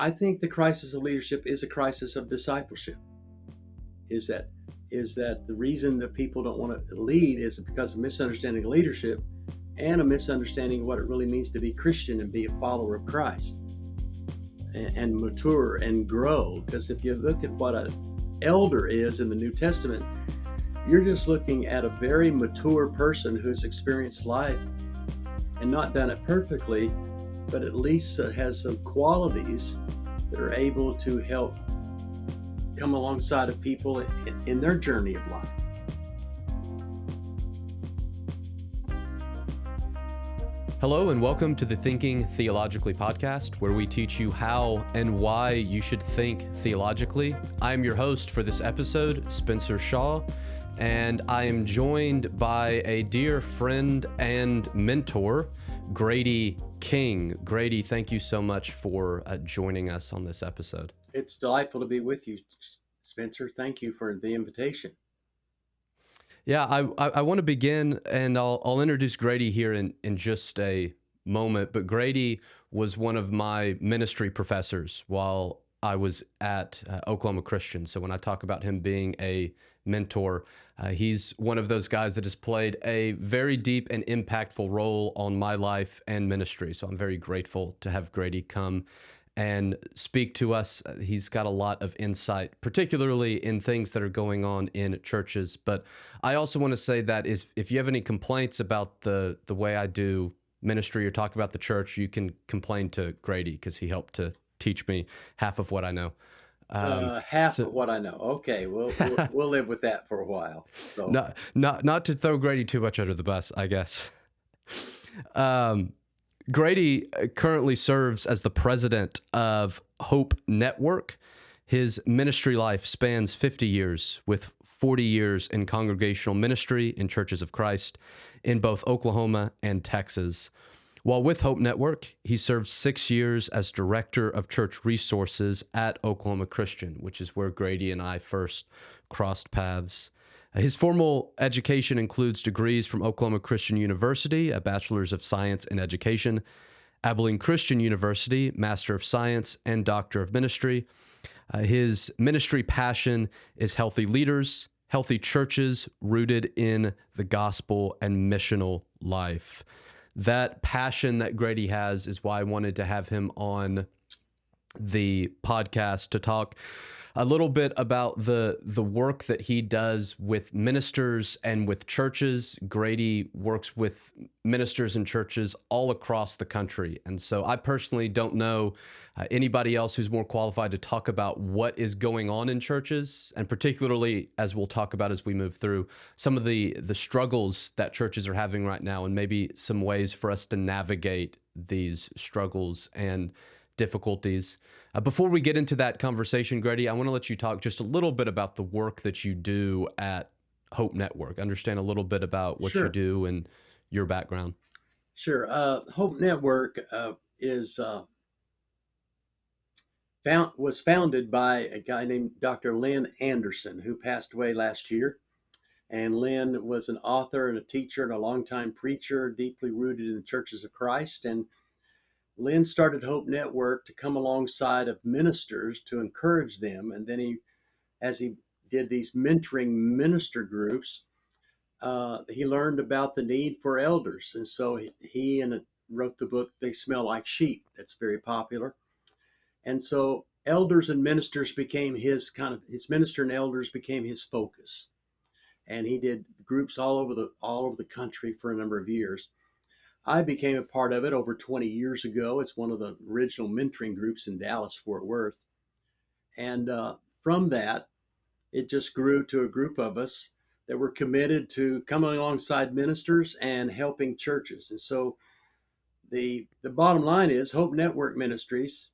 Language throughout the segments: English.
I think the crisis of leadership is a crisis of discipleship. Is that is that the reason that people don't want to lead is because of misunderstanding of leadership and a misunderstanding of what it really means to be Christian and be a follower of Christ and mature and grow. Because if you look at what an elder is in the New Testament, you're just looking at a very mature person who's experienced life and not done it perfectly, but at least has some qualities that are able to help come alongside of people in their journey of life. Hello, and welcome to the Thinking Theologically podcast, where we teach you how and why you should think theologically. I am your host for this episode, Spencer Shaw, and I am joined by a dear friend and mentor, Grady King. Grady, thank you so much for joining us on this episode. It's delightful to be with you, Spencer. Thank you for the invitation. Yeah, I want to begin, and I'll introduce Grady here in just a moment. But Grady was one of my ministry professors while I was at Oklahoma Christian. So when I talk about him being a mentor, he's one of those guys that has played a very deep and impactful role on my life and ministry. So I'm very grateful to have Grady come and speak to us. He's got a lot of insight, particularly in things that are going on in churches. But I also want to say that if you have any complaints about the way I do ministry or talk about the church, you can complain to Grady because he helped to teach me half of what I know. Half So of what I know. Okay, we'll live with that for a while. So not to throw Grady too much under the bus, I guess. Um, Grady currently serves as the president of Hope Network. His ministry life spans 50 years, with 40 years in congregational ministry in Churches of Christ in both Oklahoma and Texas. While with Hope Network, he served 6 years as director of church resources at Oklahoma Christian, which is where Grady and I first crossed paths. His formal education includes degrees from Oklahoma Christian University, a Bachelor's of Science in Education, Abilene Christian University, Master of Science, and Doctor of Ministry. His ministry passion is healthy leaders, healthy churches rooted in the gospel and missional life. That passion that Grady has is why I wanted to have him on the podcast to talk a little bit about the work that he does with ministers and with churches. Grady works with ministers and churches all across the country. And so I personally don't know anybody else who's more qualified to talk about what is going on in churches, and particularly, as we'll talk about as we move through, some of the struggles that churches are having right now, and maybe some ways for us to navigate these struggles and difficulties. Before we get into that conversation, Grady, I want to let you talk just a little bit about the work that you do at Hope Network. Understand a little bit about what you sure, do and your background. sure. Hope Network is was founded by a guy named Dr. Lynn Anderson, who passed away last year. And Lynn was an author and a teacher and a longtime preacher, deeply rooted in the Churches of Christ. And Lynn started Hope Network to come alongside of ministers to encourage them. And then as he did these mentoring minister groups, he learned about the need for elders. And so he wrote the book, They Smell Like Sheep. That's very popular. And so elders and ministers became his minister and elders became his focus. And he did groups all over the country for a number of years. I became a part of it over 20 years ago. It's one of the original mentoring groups in Dallas, Fort Worth. And from that, it just grew to a group of us that were committed to coming alongside ministers and helping churches. And so the bottom line is Hope Network Ministries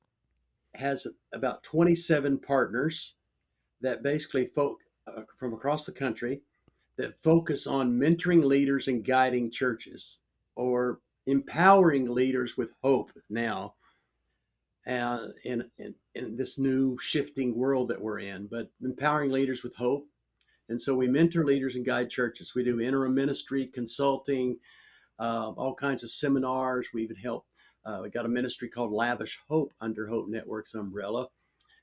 has about 27 partners that basically from across the country that focus on mentoring leaders and guiding churches, or empowering leaders with hope now in this new shifting world that we're in, but empowering leaders with hope. And so we mentor leaders and guide churches. We do interim ministry, consulting, all kinds of seminars. We even help We got a ministry called Lavish Hope under Hope Network's umbrella,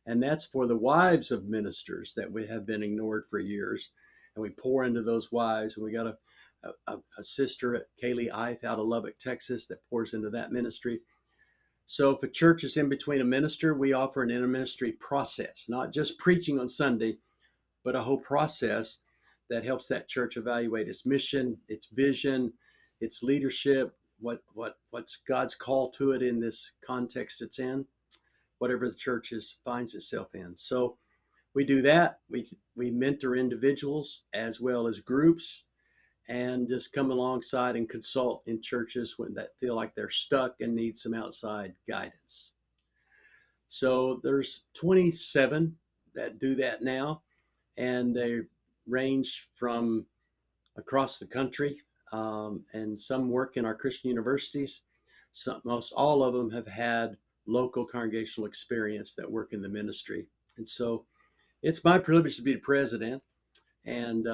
and that's for the wives of ministers that we have been ignored for years. And we pour into those wives. And we got a sister, Kaylee Ife, out of Lubbock, Texas, that pours into that ministry. So if a church is in between a minister, we offer an interministry process, not just preaching on Sunday, but a whole process that helps that church evaluate its mission, its vision, its leadership, what's God's call to it in this context it's in, whatever the church finds itself in. So we do that. We mentor individuals as well as groups, and just come alongside and consult in churches when that feel like they're stuck and need some outside guidance. So there's 27 that do that now, and they range from across the country, and some work in our Christian universities. Most all of them have had local congregational experience that work in the ministry, and so it's my privilege to be the president and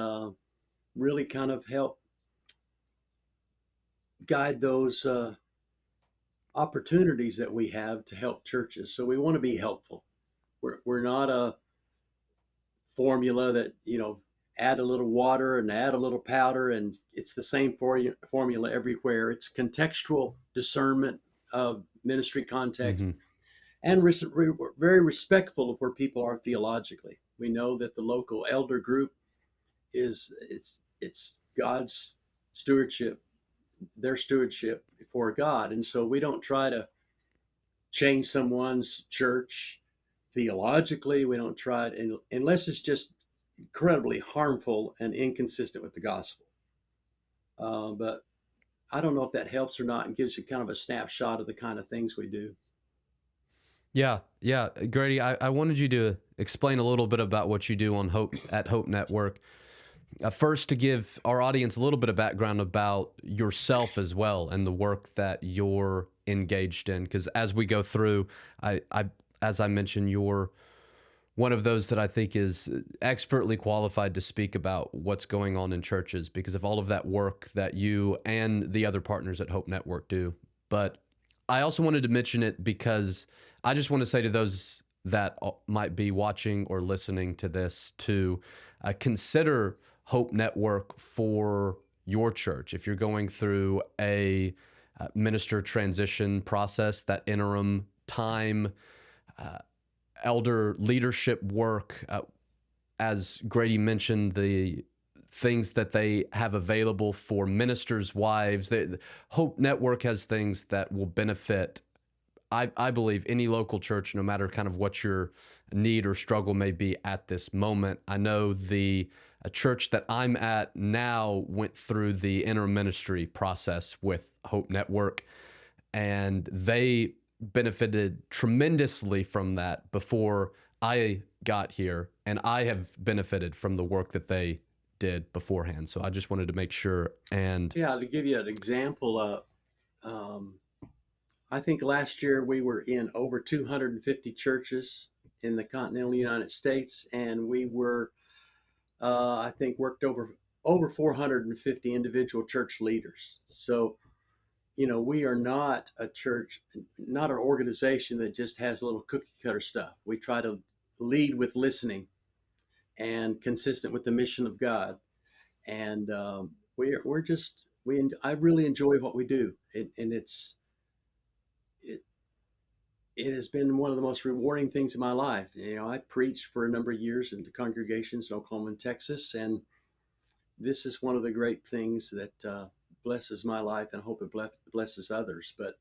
really kind of help guide those opportunities that we have to help churches. So we want to be helpful. We're not a formula that, add a little water and add a little powder and it's the same formula everywhere. It's contextual discernment of ministry context Hmm. and we're very respectful of where people are theologically. We know that the local elder group it's God's stewardship, their stewardship before God. And so we don't try to change someone's church theologically. We don't try it unless it's just incredibly harmful and inconsistent with the gospel. But I don't know if that helps or not and gives you kind of a snapshot of the kind of things we do. Yeah, yeah, Grady, I wanted you to explain a little bit about what you do on Hope at Hope Network. First, to give our audience a little bit of background about yourself as well and the work that you're engaged in, because as we go through, as I mentioned, you're one of those that I think is expertly qualified to speak about what's going on in churches because of all of that work that you and the other partners at Hope Network do. But I also wanted to mention it because I just want to say to those that might be watching or listening to this to consider Hope Network for your church. If you're going through a minister transition process, that interim time, elder leadership work, as Grady mentioned, the things that they have available for ministers' wives. Hope Network has things that will benefit, I believe, any local church, no matter kind of what your need or struggle may be at this moment. I know the a church that I'm at now went through the interim ministry process with Hope Network, and they benefited tremendously from that before I got here, and I have benefited from the work that they did beforehand. So I just wanted to make sure. And Yeah, to give you an example, um, I think last year we were in over 250 churches in the continental United States, and we were, I think, worked over 450 individual church leaders. So we are not a church, not an organization that just has a little cookie cutter stuff. We try to lead with listening and consistent with the mission of God. And we're just I really enjoy what we do, and it it has been one of the most rewarding things in my life. I preached for a number of years in the congregations in Oklahoma and Texas, and this is one of the great things that blesses my life, and I hope it blesses others. But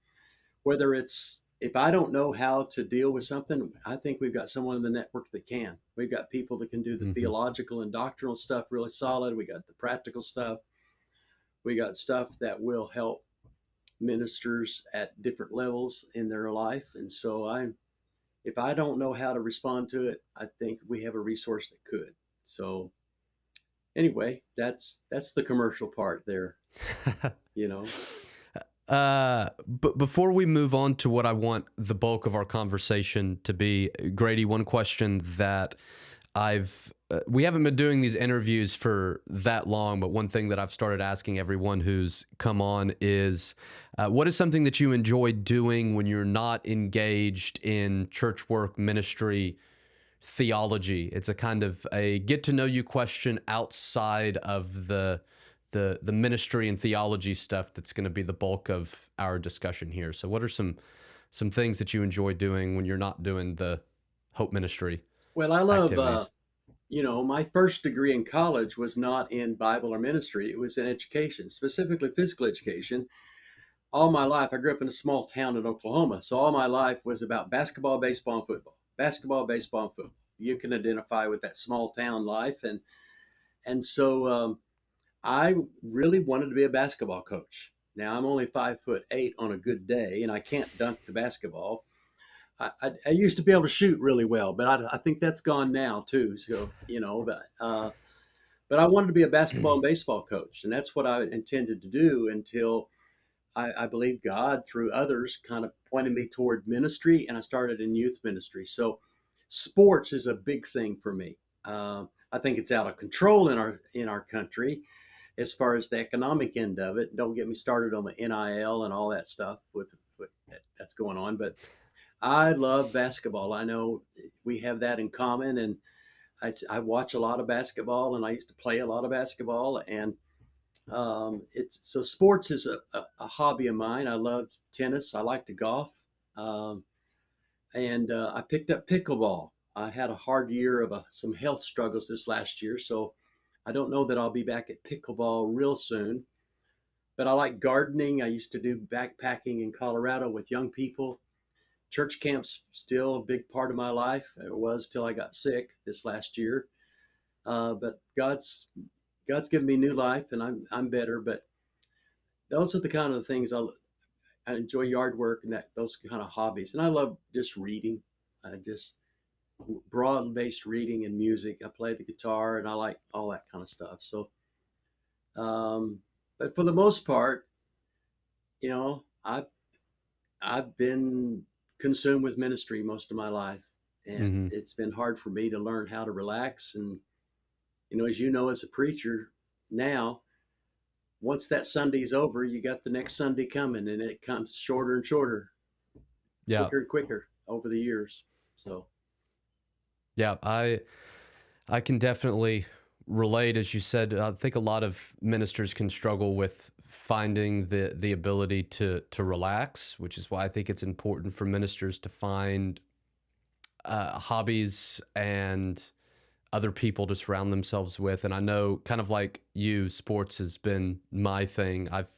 whether it's if I don't know how to deal with something, I think we've got someone in the network that can. We've got people that can do the mhm. theological and doctrinal stuff really solid. We got the practical stuff. We got stuff that will help ministers at different levels in their life. And so if I don't know how to respond to it, I think we have a resource that could. So anyway, that's the commercial part there, you know. But before we move on to what I want the bulk of our conversation to be, Grady, one question that I've we haven't been doing these interviews for that long, but one thing that I've started asking everyone who's come on is, what is something that you enjoy doing when you're not engaged in church work, ministry, theology? It's a kind of a get to know you question outside of the ministry and theology stuff that's going to be the bulk of our discussion here. So, what are some things that you enjoy doing when you're not doing the Hope Ministry Well, I love, activities? my first degree in college was not in Bible or ministry. It was in education, specifically physical education. All my life, I grew up in a small town in Oklahoma. So all my life was about basketball, baseball, and football. Basketball, baseball, and football. You can identify with that small town life. And so I really wanted to be a basketball coach. Now I'm only 5'8" on a good day, and I can't dunk the basketball. I used to be able to shoot really well, but I think that's gone now too. So but I wanted to be a basketball and baseball coach, and that's what I intended to do until I believe God through others kind of pointed me toward ministry, and I started in youth ministry. So sports is a big thing for me. I think it's out of control in our country as far as the economic end of it. Don't get me started on the NIL and all that stuff with that's going on, but I love basketball. I know we have that in common, and I watch a lot of basketball, and I used to play a lot of basketball, and it's so sports is a hobby of mine. I love tennis. I like to golf, um, and I picked up pickleball. I had a hard year of some health struggles this last year, so I don't know that I'll be back at pickleball real soon. But I like gardening. I used to do backpacking in Colorado with young people. Church camp's still a big part of my life. It was till I got sick this last year. But God's given me new life, and I'm better. But those are the kind of things I enjoy yard work and that those kind of hobbies. And I love just reading, just broad based reading and music. I play the guitar and I like all that kind of stuff. So, but for the most part, you know, I've been consumed with ministry most of my life, and Hmm. it's been hard for me to learn how to relax. And as you know, as a preacher now, once that Sunday's over, you got the next Sunday coming, and it comes shorter and shorter, Yeah, quicker and quicker over the years. So, yeah. I can definitely relate. As you said, I think a lot of ministers can struggle with finding the ability to relax, which is why I think it's important for ministers to find hobbies and other people to surround themselves with. And I know, kind of like you, sports has been my thing. I've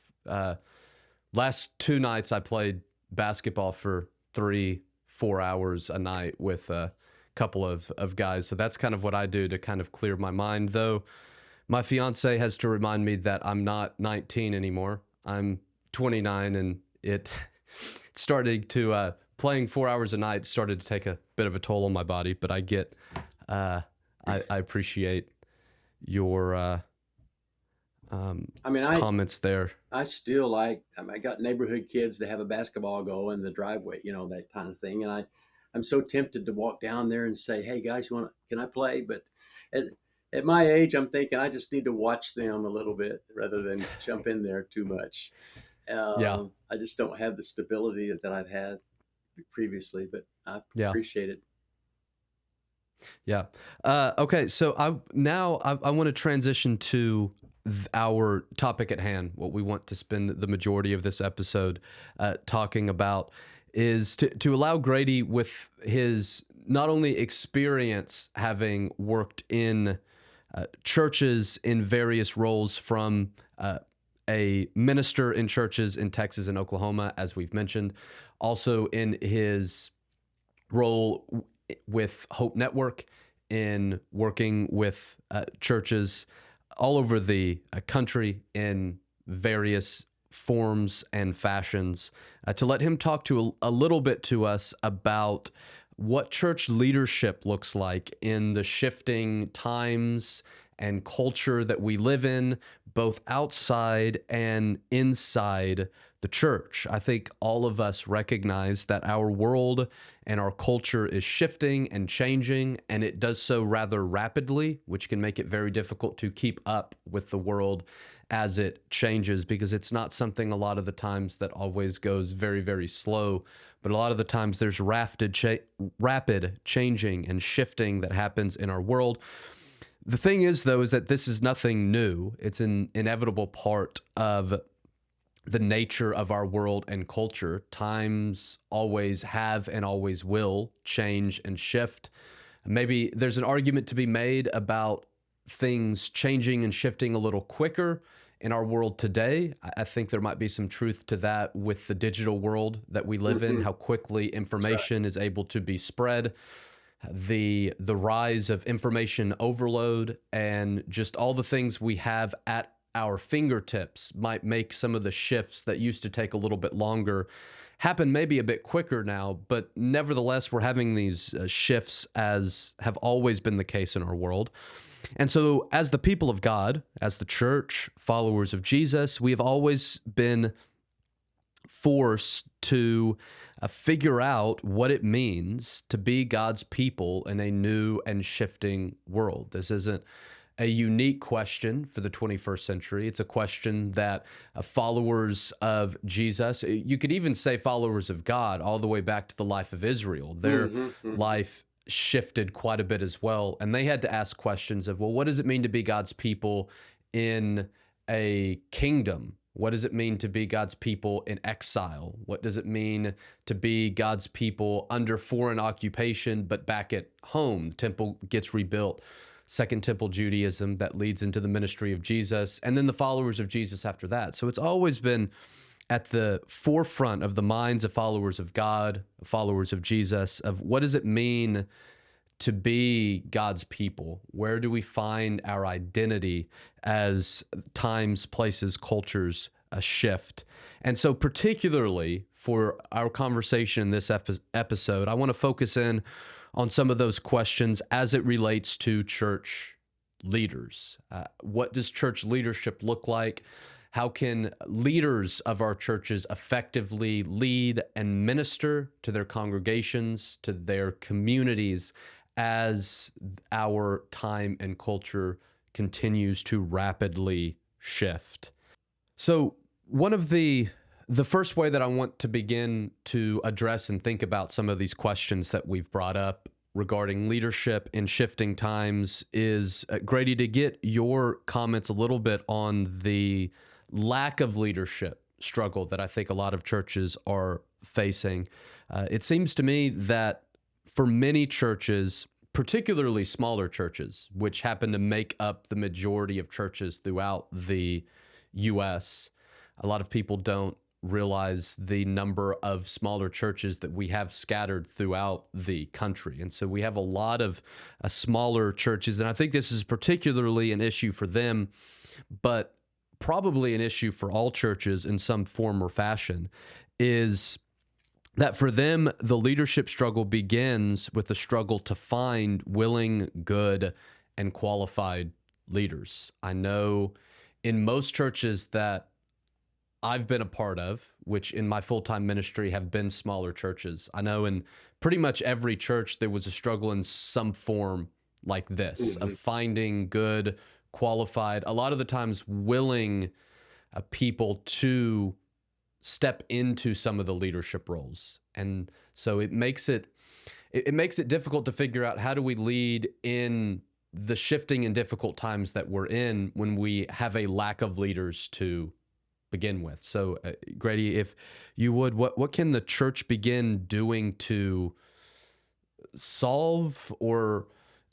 last 2 nights I played basketball for 3-4 hours a night with a couple of guys. So that's kind of what I do to kind of clear my mind. Though my fiance has to remind me that I'm not 19 anymore. I'm 29, and it started to playing 4 hours a night started to take a bit of a toll on my body. But I get, uh, I appreciate your I mean, comments there. I still like. I got neighborhood kids that have a basketball goal in the driveway, that kind of thing. And I'm so tempted to walk down there and say, "Hey guys, can I play?" But at, at my age, I'm thinking I just need to watch them a little bit rather than jump in there too much. Yeah, I just don't have the stability that I've had previously, but I yeah. appreciate it. Yeah. Okay. So I want to transition to our topic at hand. What we want to spend the majority of this episode talking about is to allow Grady, with his not only experience having worked in churches in various roles, from a minister in churches in Texas and Oklahoma, as we've mentioned, also in his role with Hope Network, in working with churches all over the country in various forms and fashions, to let him talk to a little bit to us about what church leadership looks like in the shifting times and culture that we live in, both outside and inside the church. I think all of us recognize that our world and our culture is shifting and changing, and it does so rather rapidly, which can make it very difficult to keep up with the world as it changes, because it's not something a lot of the times that always goes very, very slow, but a lot of the times there's rapid changing and shifting that happens in our world. The thing is, though, is that this is nothing new. It's an inevitable part of the nature of our world and culture. Times always have and always will change and shift. Maybe there's an argument to be made about things changing and shifting a little quicker in our world today. I think there might be some truth to that with the digital world that we live in, Hmm. how quickly That's right. information is able to be spread, the rise of information overload, and just all the things we have at our fingertips might make some of the shifts that used to take a little bit longer happen maybe a bit quicker now. But nevertheless, we're having these shifts, as have always been the case in our world. And so, as the people of God, as the church, followers of Jesus, we have always been forced to figure out what it means to be God's people in a new and shifting world. This isn't a unique question for the 21st century. It's a question that followers of Jesus, you could even say followers of God, all the way back to the life of Israel, their Hmm. Hmm. life shifted quite a bit as well. And they had to ask questions of, well, what does it mean to be God's people in a kingdom? What does it mean to be God's people in exile? What does it mean to be God's people under foreign occupation, but back at home? The temple gets rebuilt. Second Temple Judaism that leads into the ministry of Jesus, and then the followers of Jesus after that. So it's always been at the forefront of the minds of followers of God, followers of Jesus, of what does it mean to be God's people? Where do we find our identity as times, places, cultures shift? And so, particularly for our conversation in this episode, I want to focus in on some of those questions as it relates to church leaders. What does church leadership look like? How can leaders of our churches effectively lead and minister to their congregations, to their communities, as our time and culture continues to rapidly shift? So, one of the first way that I want to begin to address and think about some of these questions that we've brought up regarding leadership in shifting times is, Grady, to get your comments a little bit on the lack of leadership struggle that I think a lot of churches are facing. It seems to me that for many churches, particularly smaller churches, which happen to make up the majority of churches throughout the US, a lot of people don't realize the number of smaller churches that we have scattered throughout the country. And so we have a lot of smaller churches. And I think this is particularly an issue for them, but probably an issue for all churches in some form or fashion, is that for them, the leadership struggle begins with the struggle to find willing, good, and qualified leaders. I know in most churches that I've been a part of, which in my full-time ministry have been smaller churches, I know in pretty much every church there was a struggle in some form like this, of Hmm. finding good, qualified, a lot of the times willing people to step into some of the leadership roles. And so it makes it difficult to figure out, how do we lead in the shifting and difficult times that we're in when we have a lack of leaders to begin with. So, Grady, if you would, what can the church begin doing to solve, or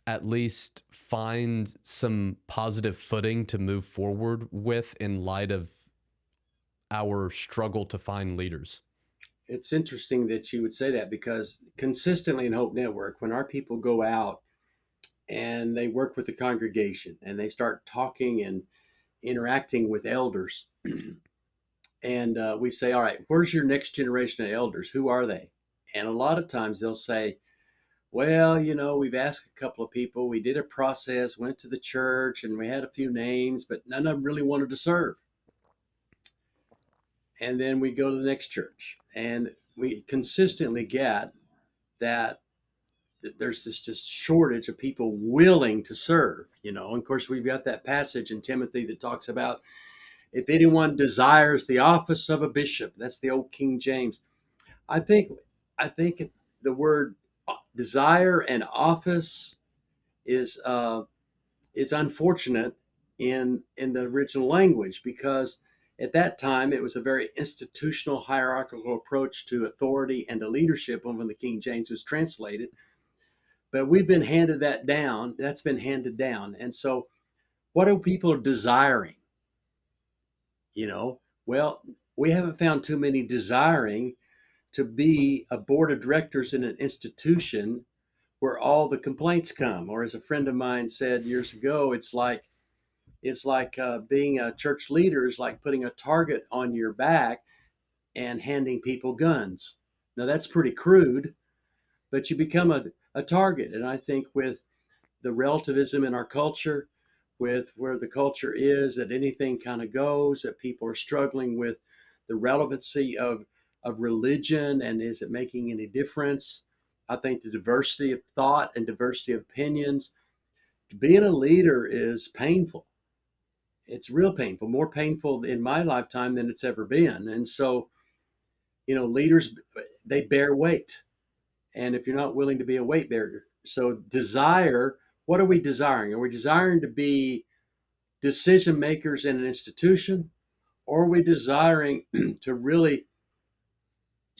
at least find some positive footing to move forward with in light of our struggle to find leaders? It's interesting that you would say that, because consistently in Hope Network, when our people go out and they work with the congregation and they start talking and interacting with elders, and we say, all right, where's your next generation of elders? Who are they? And a lot of times they'll say, Well, we've asked a couple of people. We did a process, went to the church, and we had a few names, but none of them really wanted to serve. And then we go to the next church, and we consistently get that there's this just shortage of people willing to serve. And of course, we've got that passage in Timothy that talks about if anyone desires the office of a bishop. That's the old King James. I think I think the word desire and office is is unfortunate in the original language, because at that time it was a very institutional hierarchical approach to authority and to leadership when the King James was translated. But we've been handed that down. That's been handed down. And so what are people desiring? You know, well, we haven't found too many desiring to be a board of directors in an institution where all the complaints come. Or as a friend of mine said years ago, it's like being a church leader is like putting a target on your back and handing people guns. Now that's pretty crude, but you become a target. And I think with the relativism in our culture, with where the culture is, that anything kind of goes, that people are struggling with the relevancy of religion and is it making any difference? I think the diversity of thought and diversity of opinions, being a leader is painful. It's real painful, more painful in my lifetime than it's ever been. And so, leaders, they bear weight. And if you're not willing to be a weight bearer, so desire, what are we desiring? Are we desiring to be decision makers in an institution, or are we desiring to really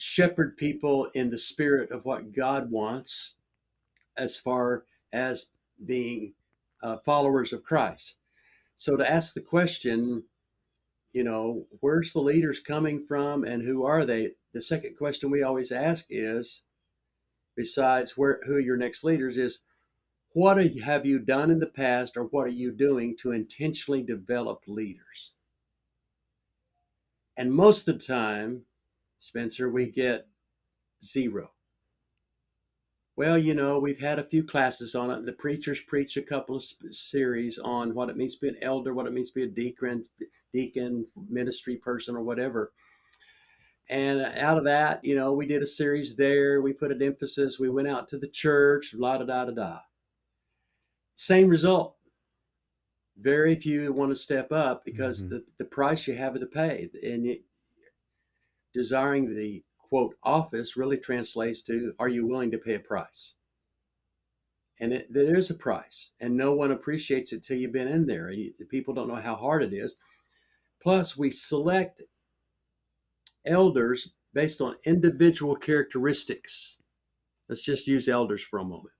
shepherd people in the spirit of what God wants as far as being followers of Christ? So to ask the question, where's the leaders coming from and who are they? The second question we always ask is, besides who are your next leaders, is what have you done in the past, or what are you doing to intentionally develop leaders? And most of the time, Spencer, we get zero. Well, we've had a few classes on it. The preachers preach a couple of series on what it means to be an elder, what it means to be a deacon, ministry person, or whatever. And out of that, we did a series there. We put an emphasis. We went out to the church, la da da da da. Same result. Very few want to step up because Mm-hmm. the price you have to pay. And desiring the quote office really translates to, are you willing to pay a price? And there is a price, and no one appreciates it till you've been in there. People don't know how hard it is. Plus, we select elders based on individual characteristics. Let's just use elders for a moment.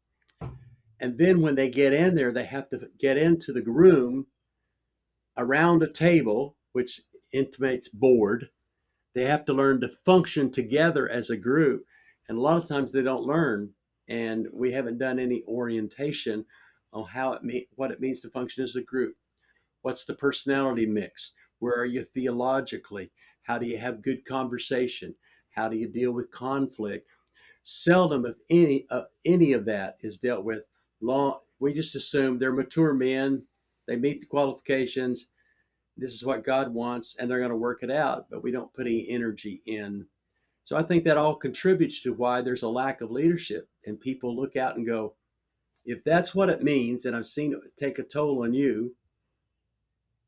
And then when they get in there, they have to get into the room around a table, which intimates board. They have to learn to function together as a group. And a lot of times they don't learn. And we haven't done any orientation on what it means to function as a group. What's the personality mix? Where are you theologically? How do you have good conversation? How do you deal with conflict? Seldom, if any of that is dealt with. Long, we just assume they're mature men. They meet the qualifications. This is what God wants, and they're going to work it out. But we don't put any energy in. So I think that all contributes to why there's a lack of leadership, and people look out and go, if that's what it means, and I've seen it take a toll on you,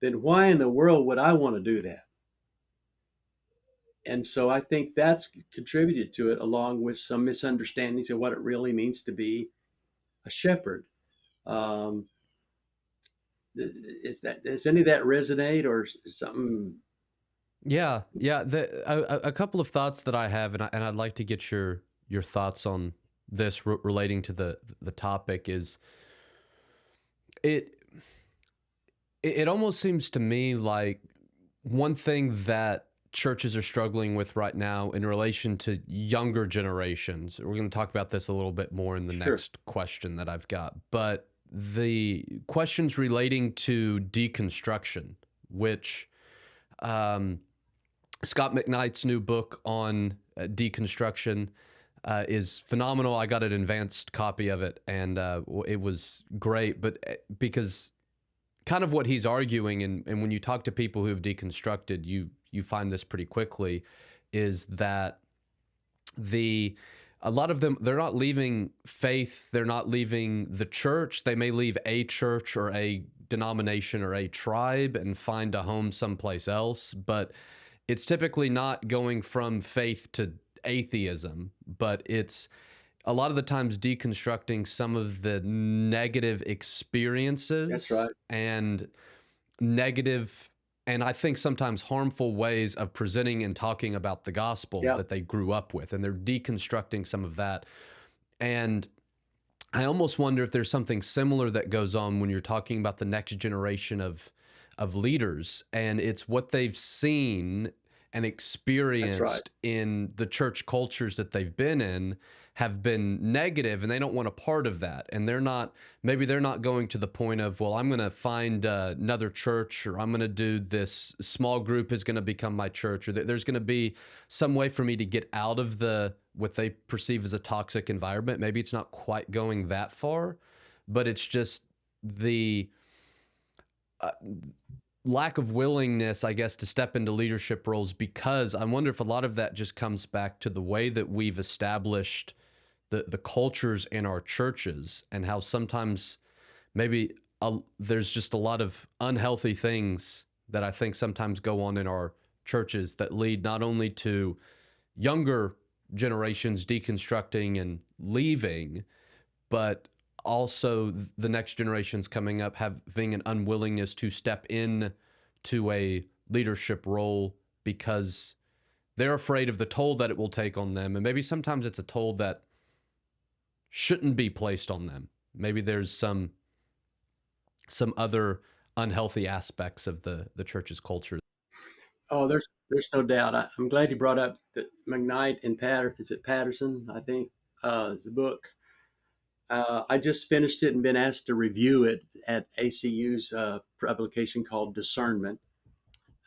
then why in the world would I want to do that? And so I think that's contributed to it, along with some misunderstandings of what it really means to be a shepherd. Um, does any of that resonate, or something? Yeah, yeah. A couple of thoughts that I have, and I'd like to get your thoughts on this relating to the topic is it it almost seems to me like one thing that churches are struggling with right now in relation to younger generations. We're going to talk about this a little bit more in the Sure. next question that I've got, but the questions relating to deconstruction, which um, Scott McKnight's new book on deconstruction. is phenomenal. I got an advanced copy of it, and it was great. But because kind of what he's arguing, and when you talk to people who have deconstructed, you find this pretty quickly, is that the a lot of them, they're not leaving faith, they're not leaving the church. They may leave a church or a denomination or a tribe and find a home someplace else, but it's typically not going from faith to atheism, but it's a lot of the times deconstructing some of the negative That's experiences right. and negative, and I think sometimes harmful ways of presenting and talking about the gospel Yeah, that they grew up with. And they're deconstructing some of that. And I almost wonder if there's something similar that goes on when you're talking about the next generation of leaders, and it's what they've seen and that's right. experienced in the church cultures that they've been in have been negative, and they don't want a part of that. And they're not, maybe they're not going to the point of, well, I'm going to find another church, or I'm going to do this small group is going to become my church, or there's going to be some way for me to get out of the what they perceive as a toxic environment. Maybe it's not quite going that far, but it's just the uh, lack of willingness, I guess, to step into leadership roles, because I wonder if a lot of that just comes back to the way that we've established the cultures in our churches, and how sometimes maybe there's just a lot of unhealthy things that I think sometimes go on in our churches that lead not only to younger generations deconstructing and leaving, but also the next generations coming up having an unwillingness to step in to a leadership role because they're afraid of the toll that it will take on them. And maybe sometimes it's a toll that shouldn't be placed on them. Maybe there's some other unhealthy aspects of the church's culture. Oh, there's no doubt. I'm glad you brought up the McKnight and Is it Patterson? I think it's a book. I just finished it and been asked to review it at ACU's publication called Discernment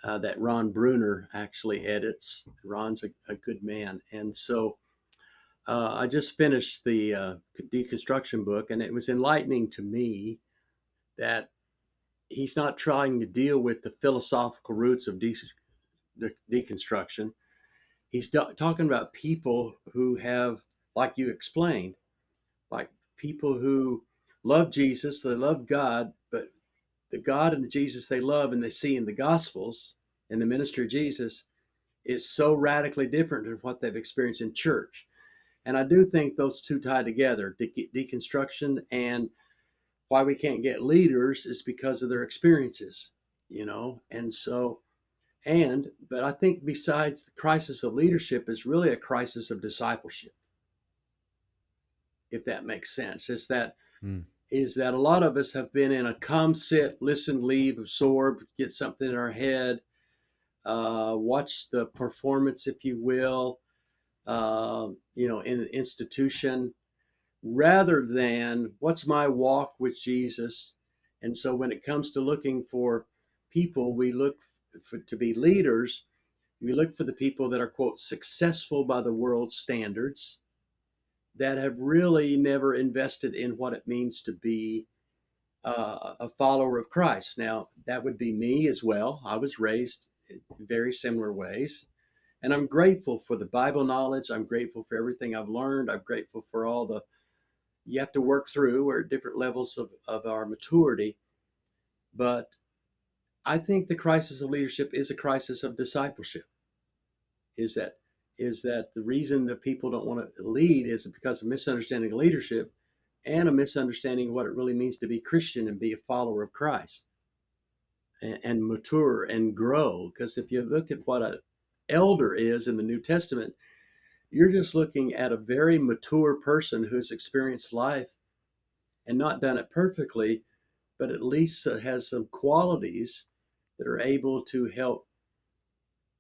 that Ron Bruner actually edits. Ron's a good man, and so I just finished the deconstruction book, and it was enlightening to me that he's not trying to deal with the philosophical roots of deconstruction. He's talking about people who have, like you explained, like people who love Jesus, they love God, but the God and the Jesus they love and they see in the Gospels and the ministry of Jesus is so radically different than what they've experienced in church. And I do think those two tie together, deconstruction and why we can't get leaders is because of their experiences, you know? And so, but I think besides the crisis of leadership is really a crisis of discipleship, if that makes sense. Mm. Is that a lot of us have been in a come, sit, listen, leave, absorb, get something in our head, watch the performance, if you will, in an institution, rather than what's my walk with Jesus. And so when it comes to looking for people, we look to be leaders. We look for the people that are, quote, successful by the world's standards, that have really never invested in what it means to be a follower of Christ. Now, that would be me as well. I was raised in very similar ways. And I'm grateful for the Bible knowledge. I'm grateful for everything I've learned. I'm grateful for all the you have to work through or different levels of our maturity. But I think the crisis of leadership is a crisis of discipleship. Is that the reason that people don't want to lead is because of misunderstanding of leadership and a misunderstanding of what it really means to be Christian and be a follower of Christ and mature and grow. Because if you look at what an elder is in the New Testament, you're just looking at a very mature person who's experienced life and not done it perfectly, but at least has some qualities that are able to help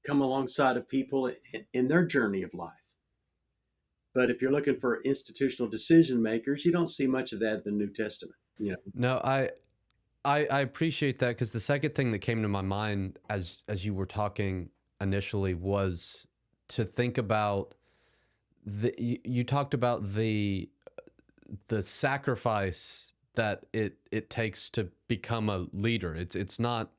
come alongside of people in their journey of life. But if you're looking for institutional decision makers, you don't see much of that in the New Testament. You know, No, I appreciate that, because the second thing that came to my mind as you were talking initially was to think about you talked about the sacrifice that it takes to become a leader. It's not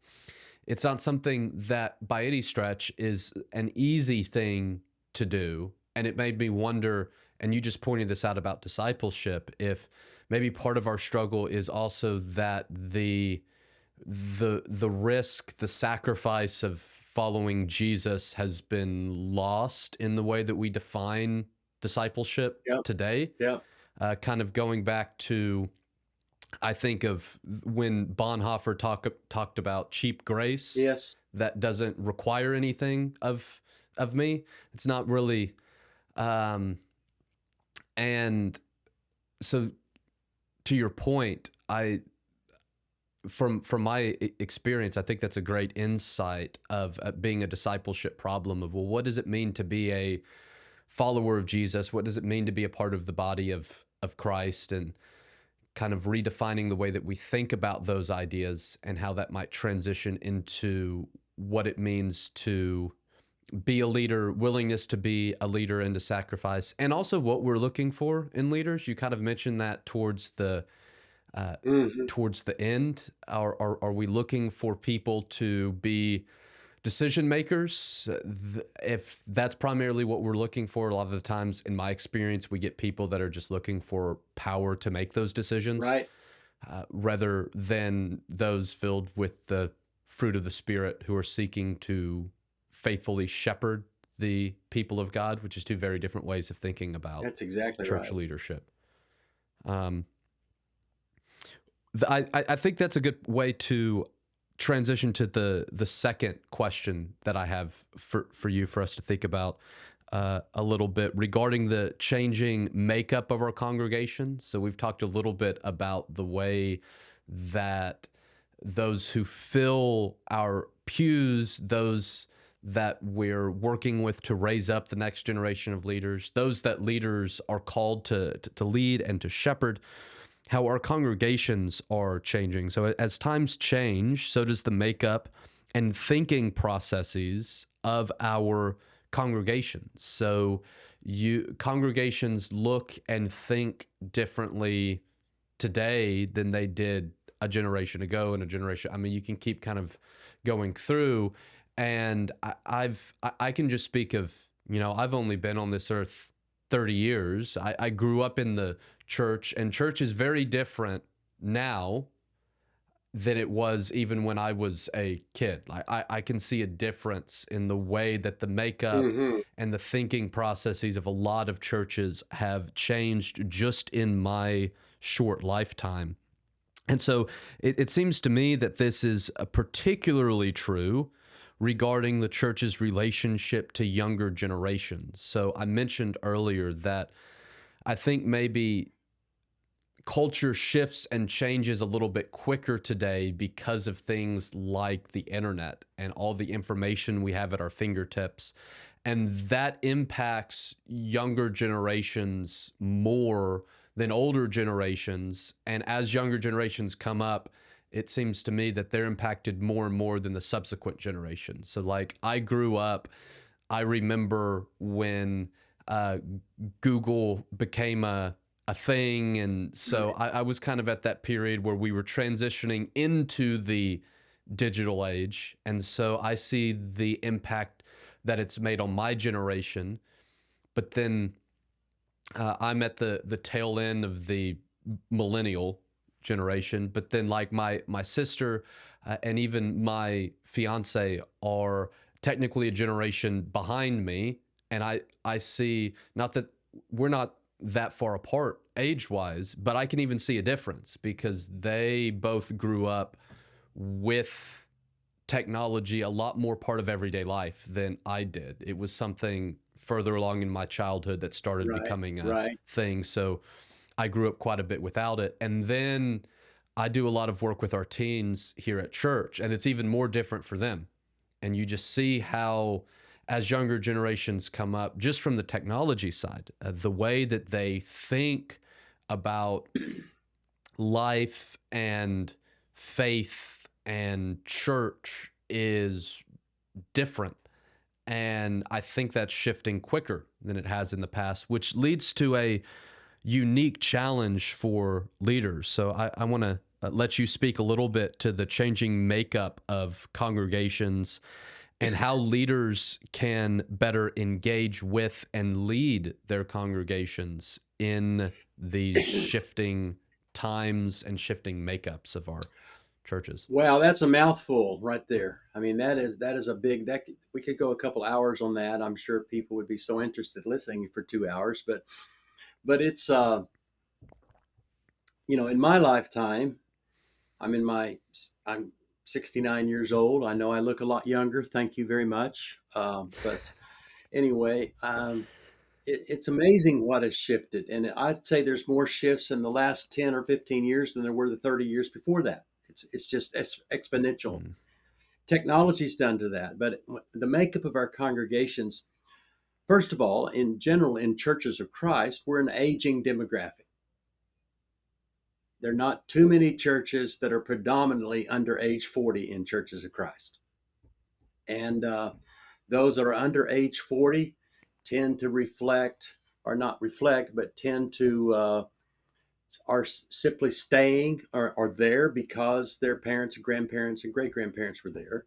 something that by any stretch is an easy thing to do. And it made me wonder, and you just pointed this out about discipleship, if maybe part of our struggle is also that the risk, the sacrifice of following Jesus has been lost in the way that we define discipleship Yep. today. Yep. Kind of going back to, I think of when Bonhoeffer talked about cheap grace Yes. that doesn't require anything of me. It's not really, um, and so to your point, I from my experience, I think that's a great insight of being a discipleship problem of, well, what does it mean to be a follower of Jesus? What does it mean to be a part of the body of Christ? And kind of redefining the way that we think about those ideas and how that might transition into what it means to be a leader, willingness to be a leader into sacrifice, and also what we're looking for in leaders. You kind of mentioned that uh, Hmm. towards the end. Are we looking for people to be decision makers? If that's primarily what we're looking for, a lot of the times, in my experience, we get people that are just looking for power to make those decisions, Right. rather than those filled with the fruit of the Spirit who are seeking to faithfully shepherd the people of God, which is two very different ways of thinking about That's exactly church right. leadership. Um, I think that's a good way to transition to the second question that I have for you, for us to think about a little bit regarding the changing makeup of our congregation. So we've talked a little bit about the way that those who fill our pews, those that we're working with to raise up the next generation of leaders, those that leaders are called to lead and to shepherd, how our congregations are changing. So as times change, so does the makeup and thinking processes of our congregations. So congregations look and think differently today than they did a generation ago and a generation. I mean, you can keep kind of going through, and I can just speak of, I've only been on this earth 30 years. I grew up in the church, and church is very different now than it was even when I was a kid. Like I can see a difference in the way that the makeup Hmm. and the thinking processes of a lot of churches have changed just in my short lifetime. And so it seems to me that this is particularly true regarding the church's relationship to younger generations. So I mentioned earlier that I think maybe culture shifts and changes a little bit quicker today because of things like the internet and all the information we have at our fingertips. And that impacts younger generations more than older generations. And as younger generations come up, it seems to me that they're impacted more and more than the subsequent generations. So, like, I grew up, I remember when uh, Google became a thing. And so Right. I was kind of at that period where we were transitioning into the digital age. And so I see the impact that it's made on my generation. But then I'm at the tail end of the millennial generation. But then, like, my sister and even my fiance are technically a generation behind me, and I see, not that we're not that far apart age wise, but I can even see a difference because they both grew up with technology a lot more part of everyday life than I did. It was something further along in my childhood that started Right. becoming a Right. thing. So I grew up quite a bit without it. And then I do a lot of work with our teens here at church, and it's even more different for them. And you just see how, as younger generations come up, just from the technology side, the way that they think about life and faith and church is different. And I think that's shifting quicker than it has in the past, which leads to a unique challenge for leaders. So I want to let you speak a little bit to the changing makeup of congregations and how leaders can better engage with and lead their congregations in these shifting times and shifting makeups of our churches. Wow, that's a mouthful right there. I mean, that is a big we could go a couple hours on that. I'm sure people would be so interested listening for 2 hours, but it's in my lifetime, I'm in my I'm 69 years old. I know I look a lot younger. Thank you very much. But anyway, it's amazing what has shifted, and I'd say there's more shifts in the last 10 or 15 years than there were the 30 years before that. It's just exponential. Mm, Technology's done to that, but the makeup of our congregations, first of all, in general, in churches of Christ, we're an aging demographic. There are not too many churches that are predominantly under age 40 in churches of Christ. And those that are under age 40 tend to reflect, or not reflect, but tend to are simply staying or there because their parents and grandparents and great grandparents were there.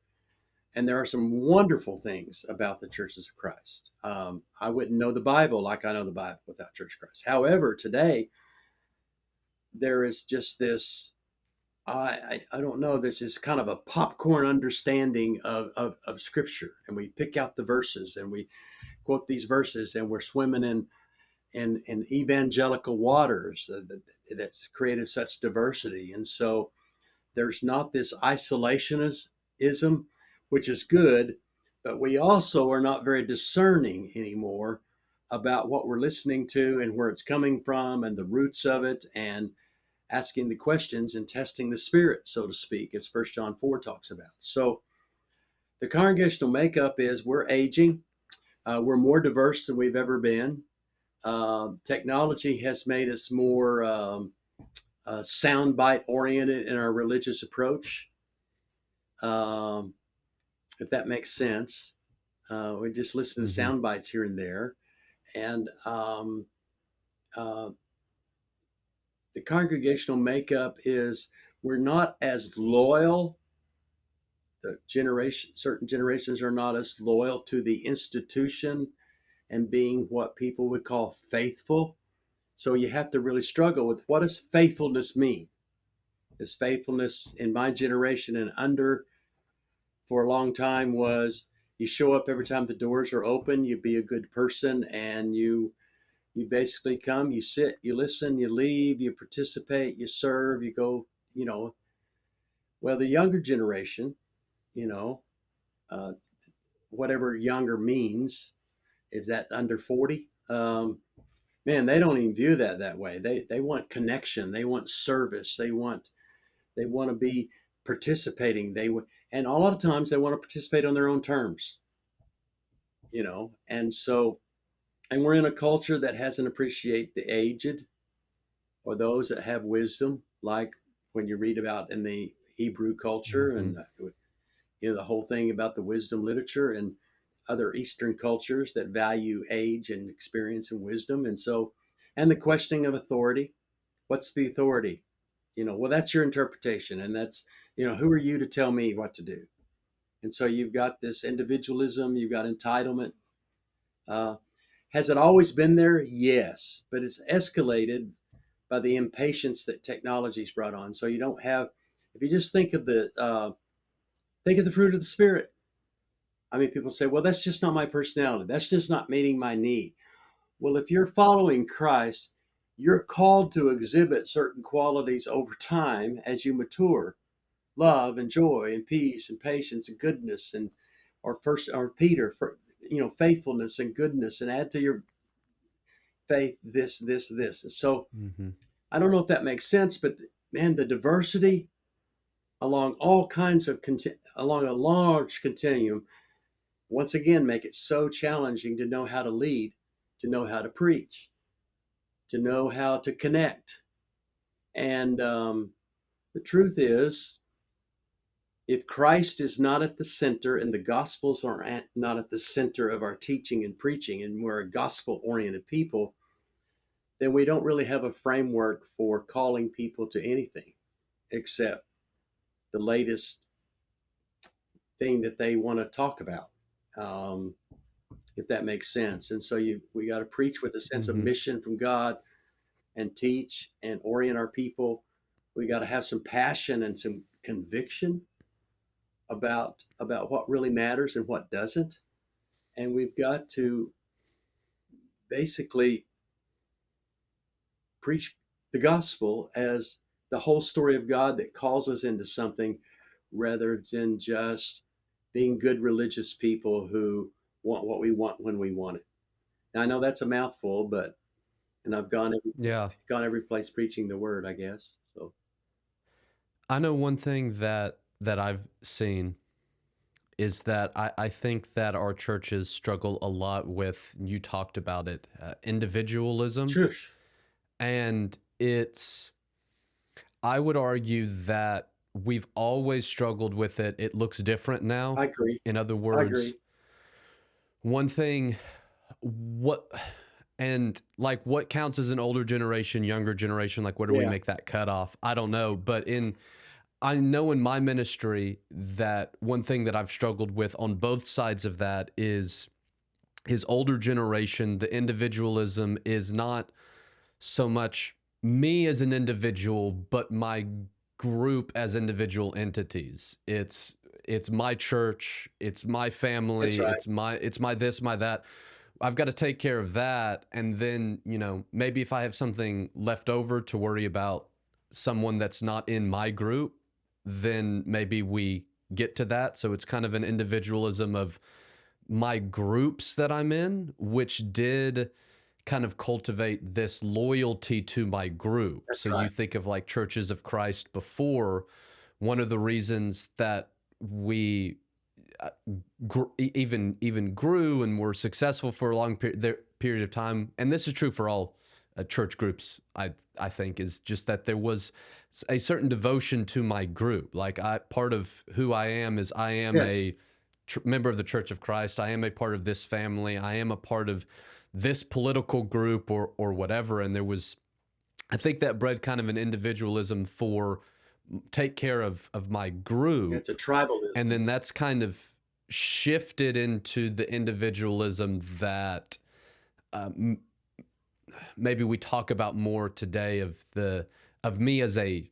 And there are some wonderful things about the churches of Christ. I wouldn't know the Bible like I know the Bible without Church of Christ. However, today there is just this, I don't know, there's this kind of a popcorn understanding of Scripture. And we pick out the verses and we quote these verses and we're swimming in evangelical waters that's created such diversity. And so there's not this isolationism, which is good, but we also are not very discerning anymore about what we're listening to and where it's coming from and the roots of it, and asking the questions and testing the spirit, so to speak, as First John 4 talks about. So the congregational makeup is we're aging, we're more diverse than we've ever been. Technology has made us more soundbite oriented in our religious approach, um, if that makes sense. We just listen to mm-hmm, sound bites here and there. And uh, the congregational makeup is we're not as loyal. Certain generations are not as loyal to the institution and being what people would call faithful. So you have to really struggle with what does faithfulness mean? Is faithfulness in my generation and under for a long time was you show up every time the doors are open, you be a good person, and you basically come, you sit, you listen, you leave, you participate, you serve, you go, you know. Well, the younger generation, you know, uh, whatever younger means, is that under 40? Man, they don't even view that way. They want connection, they want service, they want to be participating. And a lot of times they want to participate on their own terms, and so, and we're in a culture that hasn't appreciated the aged or those that have wisdom, like when you read about in the Hebrew culture mm-hmm, and the whole thing about the wisdom literature and other Eastern cultures that value age and experience and wisdom. And so, and the questioning of authority. What's the authority? Well, that's your interpretation, and that's, who are you to tell me what to do? And so you've got this individualism, you've got entitlement. Uh, has it always been there? Yes, but it's escalated by the impatience that technology's brought on. So you don't have, if you just think of the fruit of the spirit. I mean, people say, well, that's just not my personality. That's just not meeting my need. Well, if you're following Christ, you're called to exhibit certain qualities over time as you mature: love and joy and peace and patience and goodness, and or Peter, for faithfulness and goodness, and add to your faith this. So mm-hmm. I don't know if that makes sense, but man, the diversity along all kinds of along a large continuum once again make it so challenging to know how to lead, to know how to preach, to know how to connect. And the truth is, If Christ is not at the center and the Gospels are not at the center of our teaching and preaching, and we're a gospel oriented people, then we don't really have a framework for calling people to anything except the latest thing that they want to talk about, um, if that makes sense. And so we got to preach with a sense of Hmm. mission from God and teach and orient our people. We got to have some passion and some conviction about what really matters and what doesn't. And we've got to basically preach the gospel as the whole story of God that calls us into something rather than just being good religious people who want what we want when we want it. Now, I know that's a mouthful, but and I've Yeah. gone every place preaching the word, I guess. So I know one thing that I've seen is that I think that our churches struggle a lot with, you talked about it, individualism. shush. And I would argue that we've always struggled with it. It looks different now. I agree. In other I words, agree. one thing, what, and like what counts as an older generation, younger generation, like where do we Yeah. make that cutoff? I don't know. But I know in my ministry that one thing that I've struggled with on both sides of that is his older generation. The individualism is not so much me as an individual, but my group as individual entities. It's my church, it's my That's family, right. it's my this, my that. I've got to take care of that, and then, maybe if I have something left over to worry about someone that's not in my group, then maybe we get to that. So it's kind of an individualism of my groups that I'm in, which did kind of cultivate this loyalty to my group. That's So you right. think of like churches of Christ before, one of the reasons that we even grew and were successful for a long period of time, and this is true for all church groups, I think, is just that there was a certain devotion to my group. Like, part of who I am is I am Yes. a member of the Church of Christ. I am a part of this family. I am a part of this political group or whatever. And there was, I think, that bred kind of an individualism for take care of my It's a group, and tribalism. then that's kind of shifted into the individualism that um, maybe we talk about more today, of me as a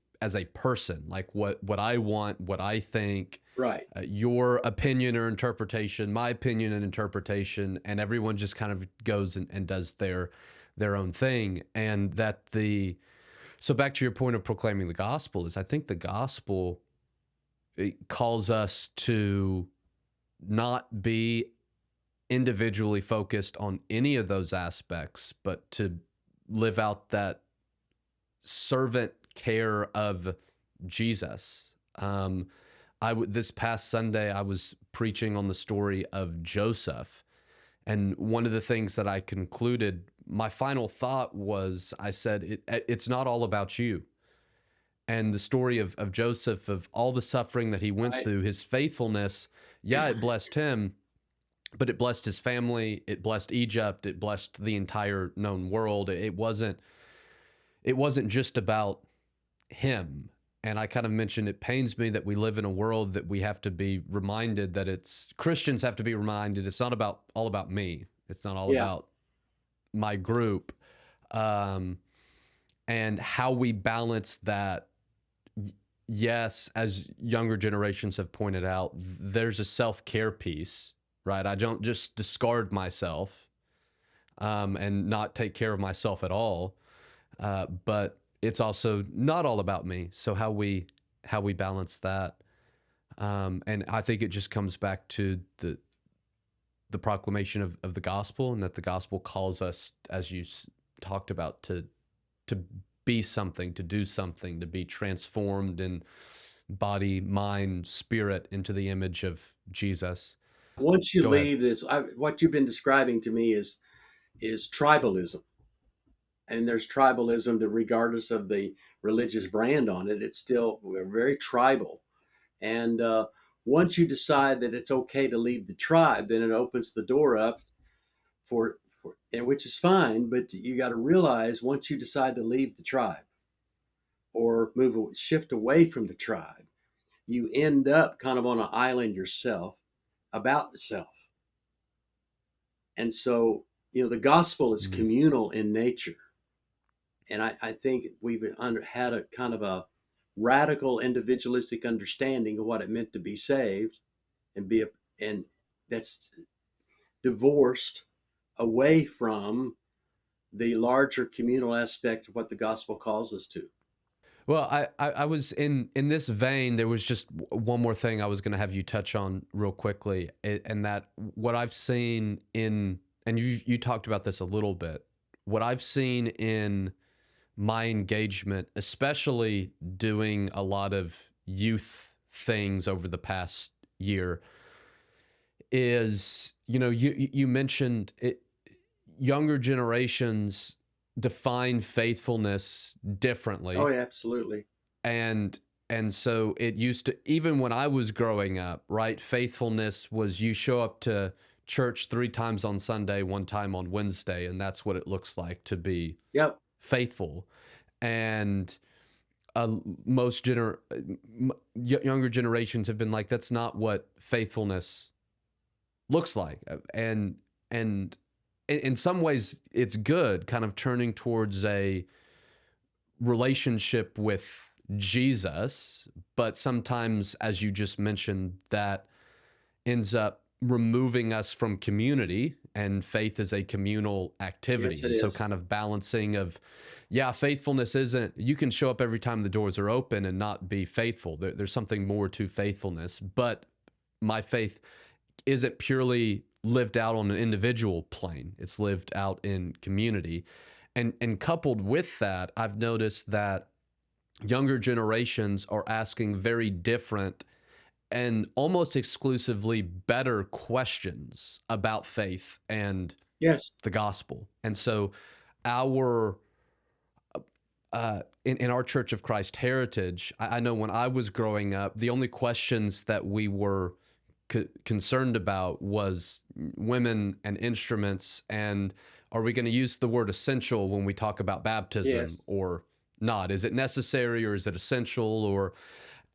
person, like what I want, what I think, Right. your opinion or interpretation, my opinion and interpretation, and everyone just kind of goes and does their own thing. And that the so back to your point of proclaiming the gospel, is I think the gospel, it calls us to not be individually focused on any of those aspects, but to live out that servant care of Jesus. This past Sunday, I was preaching on the story of Joseph. And one of the things that I concluded, my final thought was, I said, it's not all about you. And the story of Joseph, of all the suffering that he went Right. through, his faithfulness, yeah, it blessed him, but it blessed his family, it blessed Egypt, it blessed the entire known world. It wasn't just about him. And I kind of mentioned, it pains me that we live in a world that we have to be reminded that Christians have to be reminded it's not about all about me. It's not all Yeah. about my group. Um, and how we balance that. Yes, as younger generations have pointed out, there's a self-care piece, right? I don't just discard myself, and not take care of myself at all. But it's also not all about me. So how we balance that, and I think it just comes back to the proclamation of the gospel, and that the gospel calls us, as you talked about, to be something, to do something, to be transformed in body, mind, spirit into the image of Jesus. Once you Go ahead. leave this, what you've been describing to me is tribalism, and there's tribalism that regardless of the religious brand on it, it's still we're very tribal. And once you decide that it's okay to leave the tribe, then it opens the door up for which is fine. But you got to realize once you decide to leave the tribe or shift away from the tribe, you end up kind of on an island yourself about the self. And so, the gospel is Mm. communal in nature. And I think we've had a kind of a radical individualistic understanding of what it meant to be saved and that's divorced away from the larger communal aspect of what the gospel calls us to. Well, I was in this vein. There was just one more thing I was going to have you touch on real quickly, and that what I've seen in, and you talked about this a little bit. What I've seen in my engagement, especially doing a lot of youth things over the past year, is you mentioned it, younger generations define faithfulness Oh, differently, yeah, absolutely. and so it used to, even when I was growing up, right, faithfulness was you show up to church 3 times on Sunday, 1 time on Wednesday, and that's what it looks like to be Yep. faithful. And most younger generations have been like, that's not what faithfulness looks like. And in some ways it's good, kind of turning towards a relationship with Jesus, but sometimes, as you just mentioned, that ends up removing us from community, and faith is a communal activity. Yes, it And so is. kind of balancing of, yeah, faithfulness isn't, you can show up every time the doors are open and not be faithful. There's something more to faithfulness, but my faith isn't purely lived out on an individual plane. It's lived out in community. And coupled with that, I've noticed that younger generations are asking very different and almost exclusively better questions about faith and Yes. the gospel. And so our in our Church of Christ heritage, I know when I was growing up, the only questions that we were concerned about was women and instruments, and are we going to use the word essential when we talk about baptism Yes. or not? Is it necessary or is it essential? Or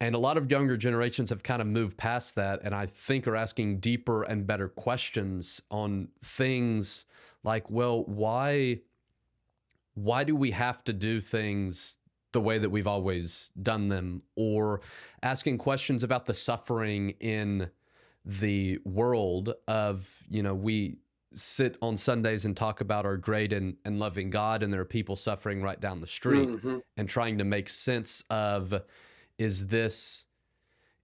and a lot of younger generations have kind of moved past that, and I think are asking deeper and better questions on things like, well, why do we have to do things the way that we've always done them? Or asking questions about the suffering in the world of, we sit on Sundays and talk about our great and loving God, and there are people suffering right down the street, Hmm. and trying to make sense of, is this,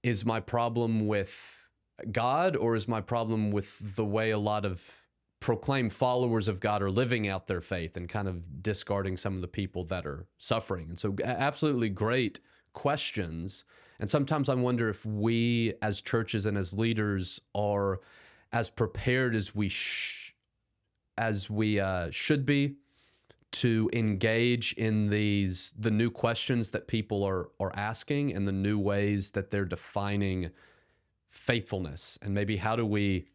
is my problem with God, or is my problem with the way a lot of proclaimed followers of God are living out their faith, and kind of discarding some of the people that are suffering? And so, absolutely great questions. And sometimes I wonder if we as churches and as leaders are as prepared as we should be to engage in the new questions that people are asking, and the new ways that they're defining faithfulness. And maybe how do we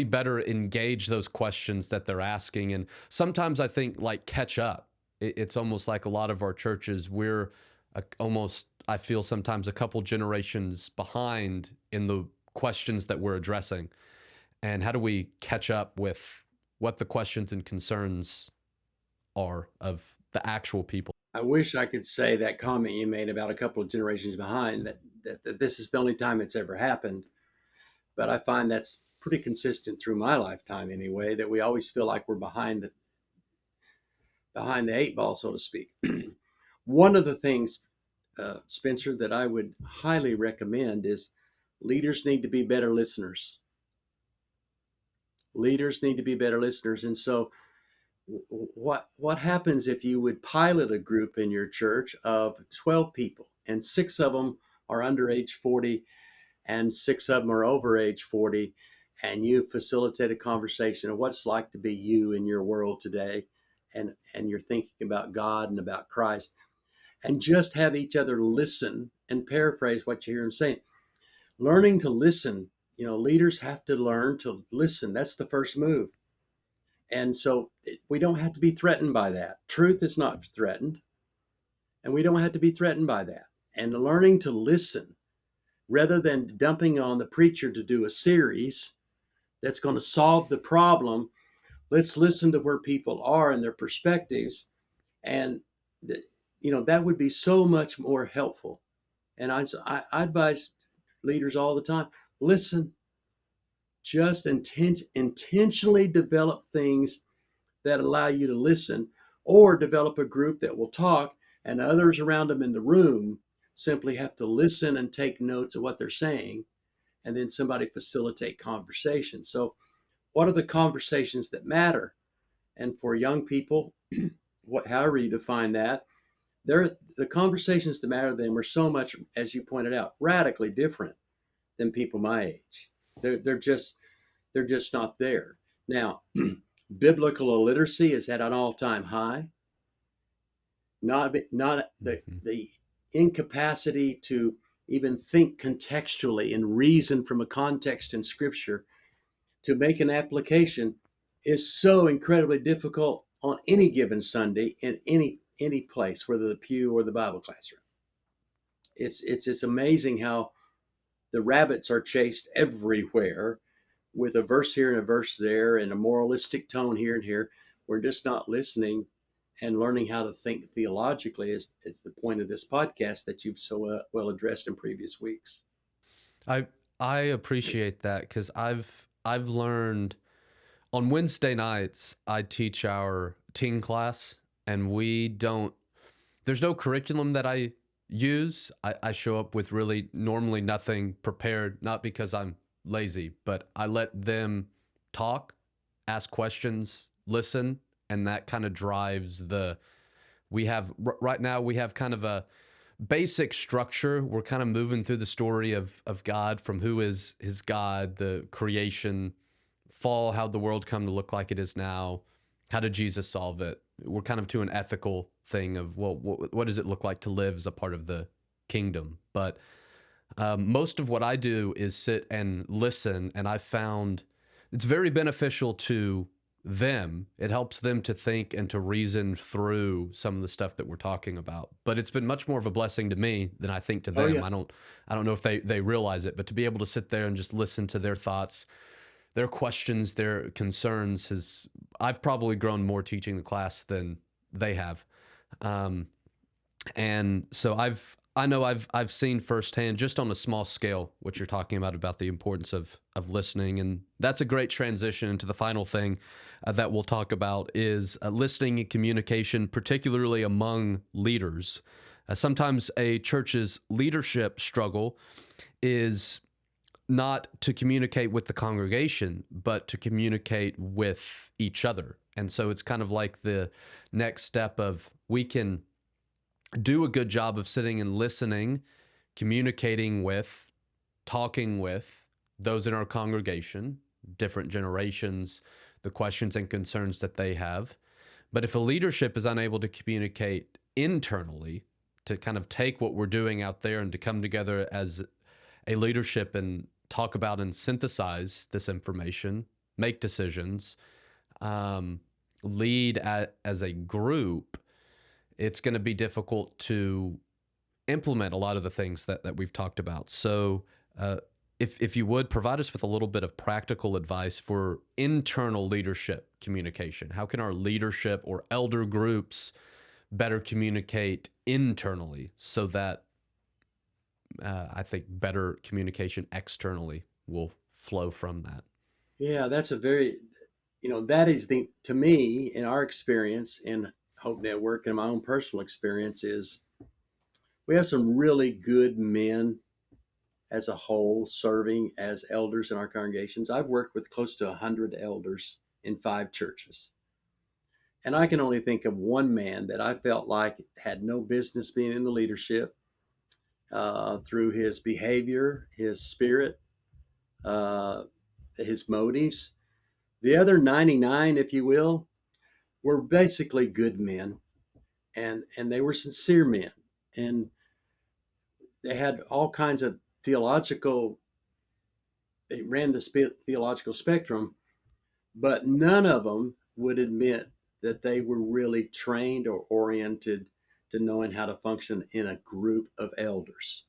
better engage those questions that they're asking? And sometimes I think, like, catch up. It's almost like a lot of our churches, we're almost, I feel sometimes, a couple generations behind in the questions that we're addressing. And how do we catch up with what the questions and concerns are of the actual people? I wish I could say that comment you made about a couple of generations behind that this is the only time it's ever happened. But I find that's pretty consistent through my lifetime anyway, that we always feel like we're behind the eight ball, so to speak. One of the things, Spencer, that I would highly recommend is leaders need to be better listeners. Leaders need to be better listeners. And so what happens if you would pilot a group in your church of 12 people, and six of them are under age 40 and six of them are over age 40, and you facilitate a conversation of what it's like to be you in your world today, and you're thinking about God and about Christ, and just have each other listen and paraphrase what you hear them saying. Learning to listen, leaders have to learn to listen. That's the first move. And so we don't have to be threatened by that. Truth is not threatened, and we don't have to be threatened by that. And learning to listen rather than dumping on the preacher to do a series that's going to solve the problem. Let's listen to where people are and their perspectives. And, that would be so much more helpful. And I advise leaders all the time, listen, just intentionally develop things that allow you to listen, or develop a group that will talk and others around them in the room simply have to listen and take notes of what they're saying, and then somebody facilitate conversation. So what are the conversations that matter? And for young people, however you define that, the conversations that matter to them are so much, as you pointed out, radically different than people my age. They're just not there. Now, biblical illiteracy is at an all-time high. Not Mhm. the incapacity to even think contextually and reason from a context in Scripture to make an application is so incredibly difficult on any given Sunday in any place, whether the pew or the Bible classroom. It's just amazing how the rabbits are chased everywhere with a verse here and a verse there and a moralistic tone here and here. We're just not listening and learning how to think theologically is the point of this podcast that you've so well addressed in previous weeks. I I appreciate that because I've learned on Wednesday nights I teach our teen class, and we don't there's no curriculum that I use. I show up with really normally nothing prepared, not because I'm lazy, but I let them talk, ask questions, listen, and that kind of drives the we have right now we have kind of a basic structure. We're kind of moving through the story of God, from who is his God, the creation, fall, how the world come to look like it is now, how did Jesus solve it. We're kind of to an ethical thing of, well, what does it look like to live as a part of the kingdom. But most of what I do is sit and listen, and I found it's very beneficial to them. It helps them to think and to reason through some of the stuff that we're talking about. But it's been much more of a blessing to me than I think to Oh them. yeah. I don't know if they realize it, but to be able to sit there and just listen to their thoughts, their questions, their concerns has I've probably grown more teaching the class than they have. Um, and so I know I've seen firsthand, just on a small scale, what you're talking about the importance of listening. And that's a great transition into the final thing that we'll talk about is listening and communication, particularly among leaders. Sometimes a church's leadership struggle is not to communicate with the congregation, but to communicate with each other. And so it's kind of like the next step of we can do a good job of sitting and listening, communicating with, talking with those in our congregation, different generations, the questions and concerns that they have. But if a leadership is unable to communicate internally, to kind of take what we're doing out there and to come together as a leadership and talk about and synthesize this information, make decisions, um, lead as a group, it's going to be difficult to implement a lot of the things that we've talked about. So, if you would provide us with a little bit of practical advice for internal leadership communication, how can our leadership or elder groups better communicate internally so that I think better communication externally will flow from that? Yeah, that's a very, that is to me, in our experience in Hope Network and my own personal experience, is we have some really good men as a whole serving as elders in our congregations. I've worked with close to 100 elders in 5 churches. And I can only think of one man that I felt like had no business being in the leadership through his behavior, his spirit, uh, his motives. The other 99, if you will, were basically good men, and they were sincere men. and they had all kinds of theological. They ran the theological spectrum, but none of them would admit that they were really trained or oriented to knowing how to function in a group of elders.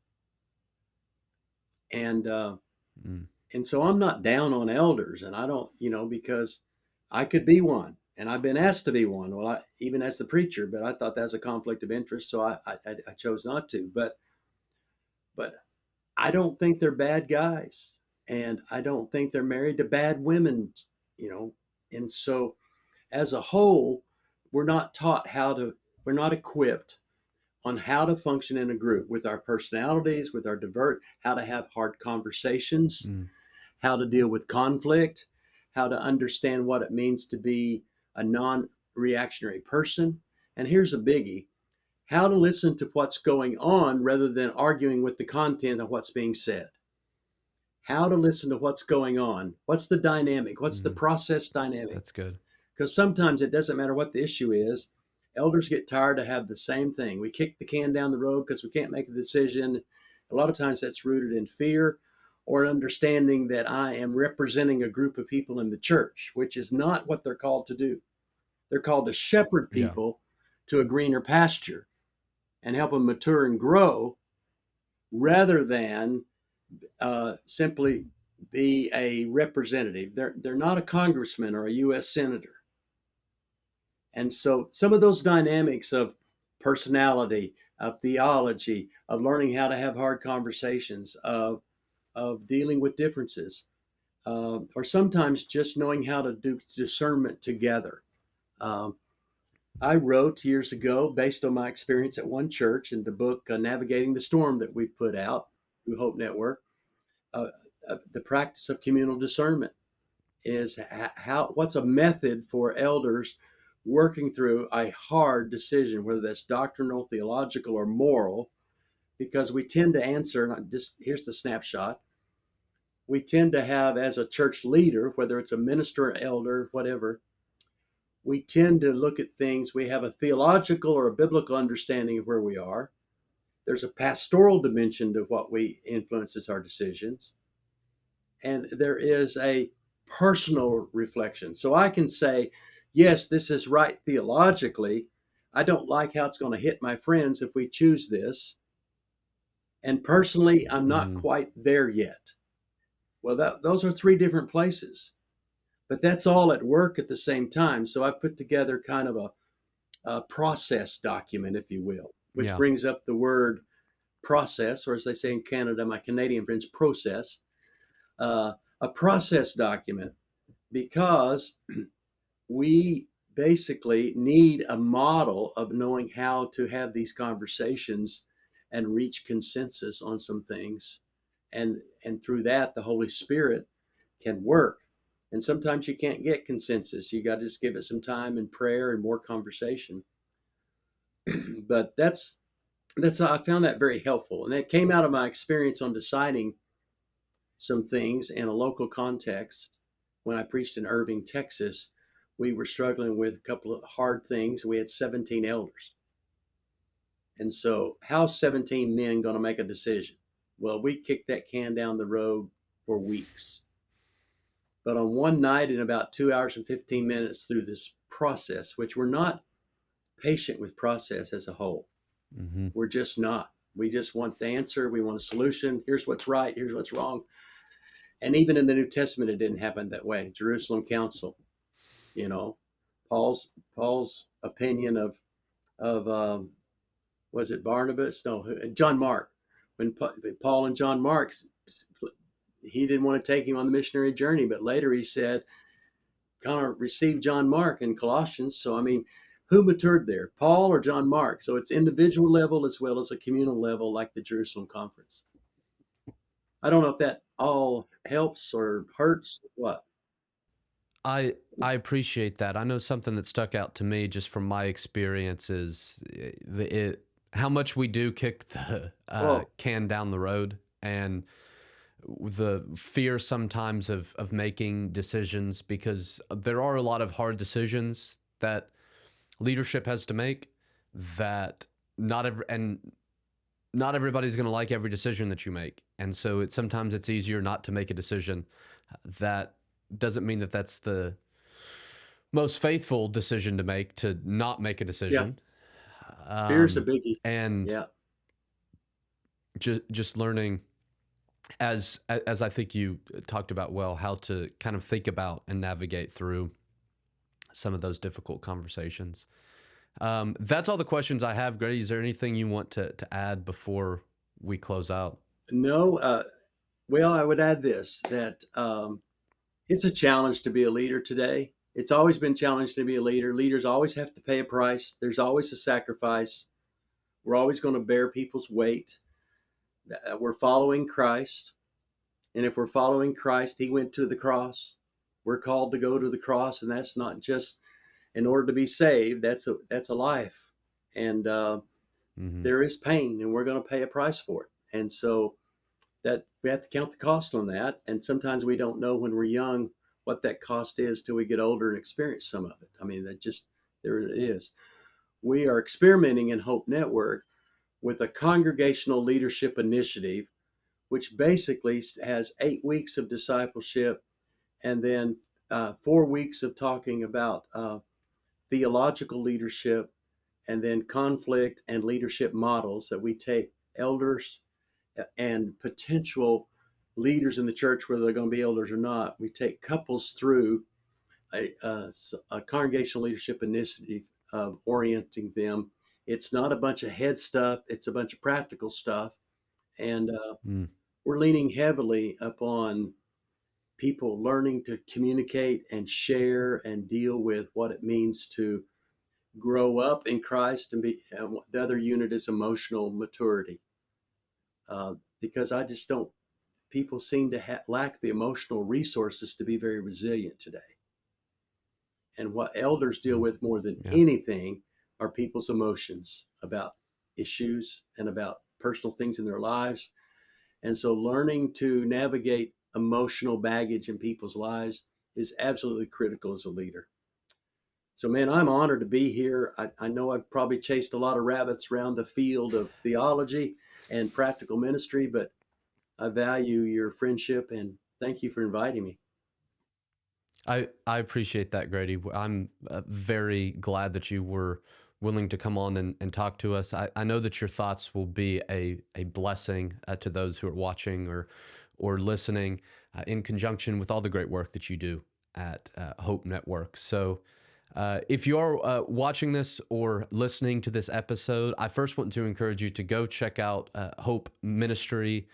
And Mm. and so I'm not down on elders, and I don't, because I could be one, and I've been asked to be one. Well, even as the preacher, but I thought that was a conflict of interest, so I chose not to. But I don't think they're bad guys, and I don't think they're married to bad women, you know. And so, as a whole, we're not taught we're not equipped on how to function in a group with our personalities, with our how to have hard conversations, Mm. how to deal with conflict, how to understand what it means to be a non reactionary person. And here's a biggie: how to listen to what's going on rather than arguing with the content of what's being said. How to listen to what's going on. What's the dynamic? What's the Mm. process dynamic? That's good. Because sometimes it doesn't matter what the issue is. Elders get tired to have the same thing. We kick the can down the road because we can't make a decision. A lot of times that's rooted in fear or understanding that I am representing a group of people in the church, which is not what they're called to do. They're called to shepherd Yeah. people to a greener pasture and help them mature and grow rather than simply be a representative. They're not a congressman or a U.S. senator. And so some of those dynamics of personality, of theology, of learning how to have hard conversations, of dealing with differences, or sometimes just knowing how to do discernment together. Um, I wrote years ago, based on my experience at one church in the book Navigating the Storm that we put out through Hope Network, uh, the practice of communal discernment is how what's a method for elders working through a hard decision, whether that's doctrinal, theological, or moral, because we tend to answer, not just here's the snapshot. We tend to have, as a church leader, whether it's a minister, elder, whatever, we tend to look at things. We have a theological or a biblical understanding of where we are. There's a pastoral dimension to what we influences our decisions, and there is a personal reflection. So I can say, yes, this is right theologically. I don't like how it's going to hit my friends if we choose this. And personally, I'm not Mm. quite there yet. Well, those are three different places, but that's all at work at the same time. So I put together kind of a process document, if you will, which Yeah. brings up the word process, or as they say in Canada, my Canadian friends, process, uh, a process document because we basically need a model of knowing how to have these conversations and reach consensus on some things, and through that the Holy Spirit can work. And sometimes you can't get consensus, you got to just give it some time and prayer and more conversation. But that's how I found that very helpful, and it came out of my experience on deciding some things in a local context. When I preached in Irving, Texas, we were struggling with a couple of hard things. We had 17 elders. And so, how's 17 men going to make a decision? Well, we kicked that can down the road for weeks. But on one night, in about 2 hours and 15 minutes through this process, which we're not patient with process as a whole, Mm-hmm. we're just not. We just want the answer. We want a solution. Here's what's right. Here's what's wrong. And even in the New Testament, it didn't happen that way. Jerusalem Council, you know, Paul's opinion of was it Barnabas? No, John Mark. When Paul and John Mark, he didn't want to take him on the missionary journey, but later he said, kind of received John Mark in Colossians. So I mean, who matured there, Paul or John Mark? So it's individual level as well as a communal level, like the Jerusalem Conference. I don't know if that all helps or hurts. What? I appreciate that. I know something that stuck out to me just from my experience is how much we do kick the Oh, can down the road, and the fear sometimes of making decisions, because there are a lot of hard decisions that leadership has to make that not every and not everybody's going to like every decision that you make. And so sometimes it's easier not to make a decision. That doesn't mean that that's the most faithful decision to make, to not make a Yeah. decision. Fear's a biggie. And Yeah. just learning, as I think you talked about well, how to kind of think about and navigate through some of those difficult conversations. That's all the questions I have. Grady, is there anything you want to add before we close out? No, well, I would add this that it's a challenge to be a leader today. It's always been challenging to be a leader. Leaders always have to pay a price. There's always a sacrifice. We're always going to bear people's weight. We're following Christ. And if we're following Christ, he went to the cross. We're called to go to the cross, and that's not just in order to be saved. That's a life, and Mm-hmm. there is pain, and we're going to pay a price for it. And so that we have to count the cost on that. And sometimes we don't know when we're young what that cost is till we get older and experience some of it. I mean, that just there it is. We are experimenting in Hope Network with a congregational leadership initiative, which basically has 8 weeks of discipleship and then 4 weeks of talking about theological leadership and then conflict and leadership models that we take elders and potential leaders in the church, whether they're going to be elders or not. We take couples through a congregational leadership initiative of orienting them. It's not a bunch of head stuff, it's a bunch of practical stuff. And Mm. we're leaning heavily upon people learning to communicate and share and deal with what it means to grow up in Christ and be. The other unit is emotional maturity, because I just don't. People seem to lack the emotional resources to be very resilient today. And what elders deal Mm. with more than Yeah. anything are people's emotions about issues and about personal things in their lives. And so learning to navigate emotional baggage in people's lives is absolutely critical as a leader. So, man, I'm honored to be here. I know I've probably chased a lot of rabbits around the field of theology and practical ministry, but I value your friendship and thank you for inviting me. I appreciate that, Grady. I'm very glad that you were willing to come on and talk to us. I know that your thoughts will be a blessing to those who are watching or listening, in conjunction with all the great work that you do at Hope Network. So if you are watching this or listening to this episode, I first want to encourage you to go check out Hope Network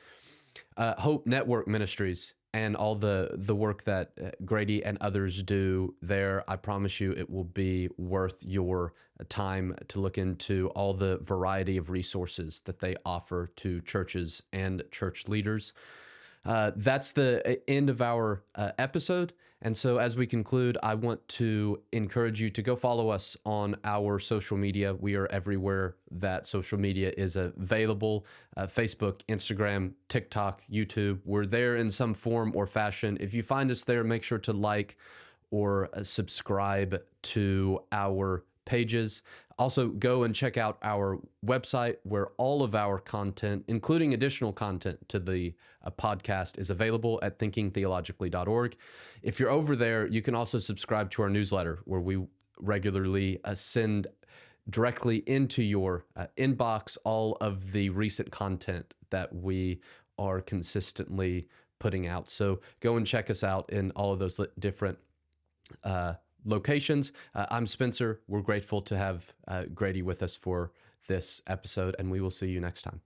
Ministries, and all the work that Grady and others do there. I promise you, it will be worth your time to look into all the variety of resources that they offer to churches and church leaders. That's the end of our episode. And so, as we conclude, I want to encourage you to go follow us on our social media. We are everywhere that social media is available: Facebook, Instagram, TikTok, YouTube. We're there in some form or fashion. If you find us there, make sure to like or subscribe to our pages. Also, go and check out our website where all of our content, including additional content to the podcast, is available at thinkingtheologically.org. If you're over there, you can also subscribe to our newsletter, where we regularly send directly into your inbox all of the recent content that we are consistently putting out. So go and check us out in all of those different locations. I'm Spencer. We're grateful to have Grady with us for this episode, and we will see you next time.